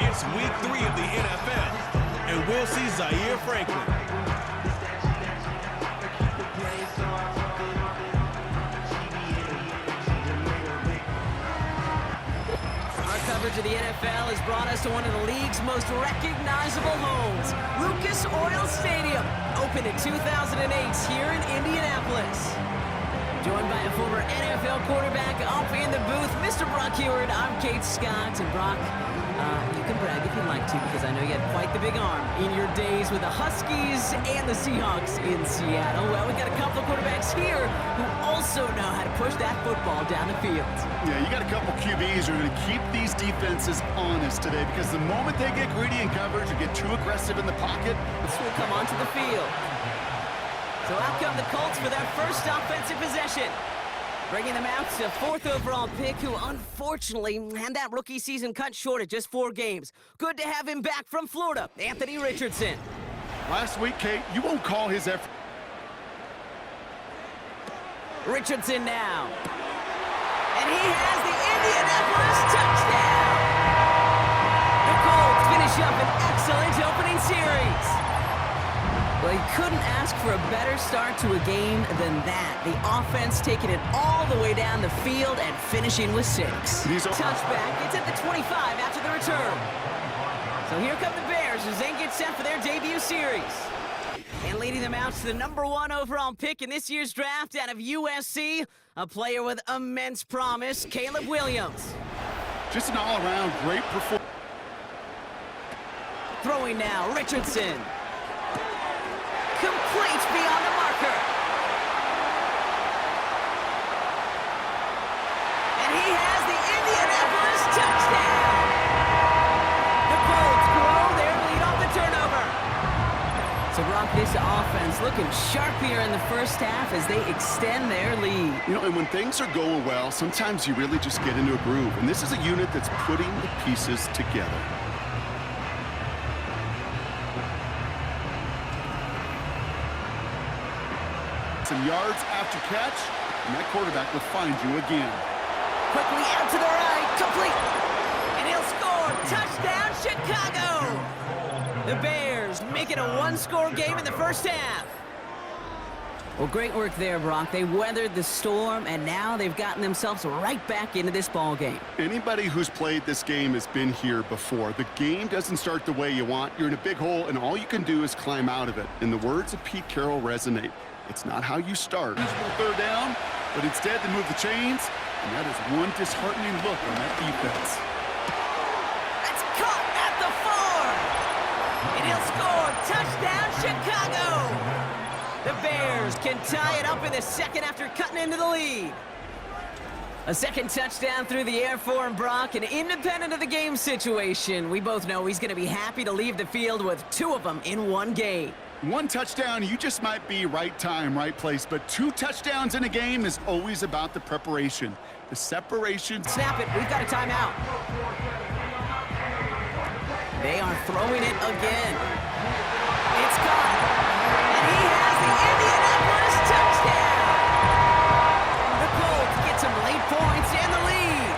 It's week 3 of the NFL, and we'll see Zaire Franklin. Coverage of the NFL has brought us to one of the league's most recognizable homes, Lucas Oil Stadium, opened in 2008 here in Indianapolis. Joined by a former NFL quarterback up in the booth, Mr. Brock Heward. I'm Kate Scott, and Brock, you can brag if you'd like to, because I know you had quite the big arm in your days with the Huskies and the Seahawks in Seattle. Well, we got a couple of quarterbacks here who also know how to push that football down the field. Yeah, you got a couple QBs who are going to keep these defenses honest today, because the moment they get greedy in coverage or get too aggressive in the pocket, this will come onto the field. So out come the Colts for their first offensive possession. Bringing them out to 4th overall pick, who unfortunately had that rookie season cut short at just 4 games. Good to have him back from Florida, Anthony Richardson. Last week, Kate, you won't call his effort. Richardson now. And he has the Indianapolis touchdown. The Colts finish up an excellent opening series. Well, you couldn't ask for a better start to a game than that. The offense taking it all the way down the field and finishing with 6. Touchback, it's at the 25 after the return. So here come the Bears as they get set for their debut series. And leading them out to the #1 overall pick in this year's draft out of USC, a player with immense promise, Caleb Williams. Just an all-around great performance. Throwing now, Richardson. Complete beyond the marker. And he has the Indianapolis touchdown. The Colts grow their lead off the turnover. So Brock, this offense looking sharp here in the first half as they extend their lead. You know, and when things are going well, sometimes you really just get into a groove. And this is a unit that's putting the pieces together. Some yards after catch, and that quarterback will find you again. Quickly out to the right, complete. And he'll score. Touchdown, Chicago. The Bears make it a 1-score game in the first half. Well, great work there, Brock. They weathered the storm, and now they've gotten themselves right back into this ball game. Anybody who's played this game has been here before. The game doesn't start the way you want. You're in a big hole, and all you can do is climb out of it. And the words of Pete Carroll resonate. It's not how you start. Third down, but instead they move the chains, and that is one disheartening look on that defense. That's caught at the 4. And he'll score. Touchdown, Chicago. The Bears can tie it up in the second after cutting into the lead. A second touchdown through the air for him, Brock, and independent of the game situation, we both know he's going to be happy to leave the field with 2 of them in one game. 1 touchdown, you just might be right time, right place, but 2 touchdowns in a game is always about the preparation, the separation. Snap it, we've got a timeout. They are throwing it again. It's caught, and he has the Indianapolis touchdown. The Colts get some late points and the lead.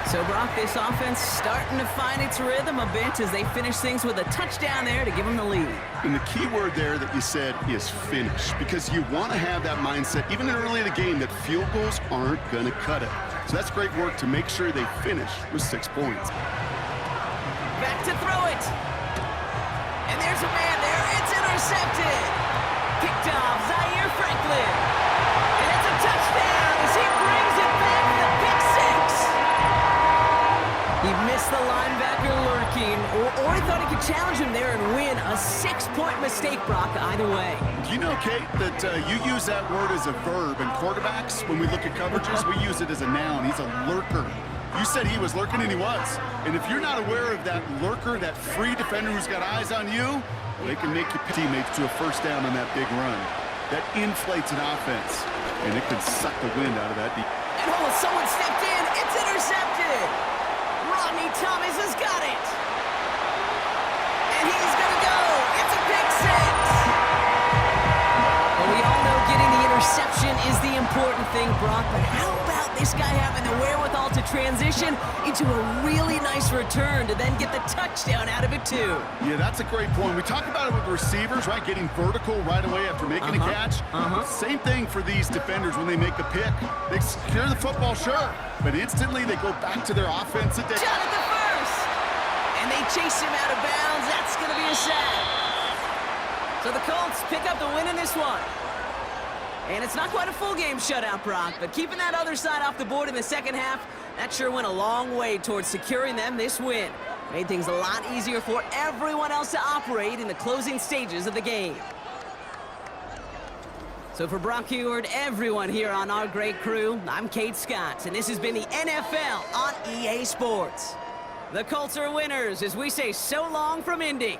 So, Brock, this offense starting to find its rhythm a bit as they finish things with a touchdown there to give them the lead. And the key word there that you said is finish, because you want to have that mindset, even early in the game, that field goals aren't going to cut it. So that's great work to make sure they finish with 6 points. Back to throw it. And there's a man there. It's intercepted. Picked off Zaire Franklin. And it's a touchdown as he brings it back to the pick 6. He missed the linebacker lurking, or he thought he could challenge him there and win. A 6-point mistake, Brock, either way. Do you know, Kate, that you use that word as a verb, and quarterbacks, when we look at coverages, we use it as a noun. He's a lurker. You said he was lurking, and he was. And if you're not aware of that lurker, that free defender who's got eyes on you, well, they can make your teammates to a first down on that big run. That inflates an offense, and it can suck the wind out of that deep. And someone stepped in. It's intercepted. Rodney Thomas has got it. And he's going to go. It's a pick 6. Well, we all know getting the interception is the important thing, Brock, but how about This guy having the wherewithal to transition into a really nice return to then get the touchdown out of it, too. Yeah, that's a great point. We talk about it with receivers, right? Getting vertical right away after making a catch. Same thing for these defenders when they make a pick. They secure the football, sure, but instantly they go back to their offense. Shot at the first! And they chase him out of bounds. That's going to be a sack. So the Colts pick up the win in this one. And it's not quite a full game shutout, Brock, but keeping that other side off the board in the second half, that sure went a long way towards securing them this win. Made things a lot easier for everyone else to operate in the closing stages of the game. So for Brock Heward, everyone here on our great crew, I'm Kate Scott, and this has been the NFL on EA Sports. The Colts are winners as we say so long from Indy.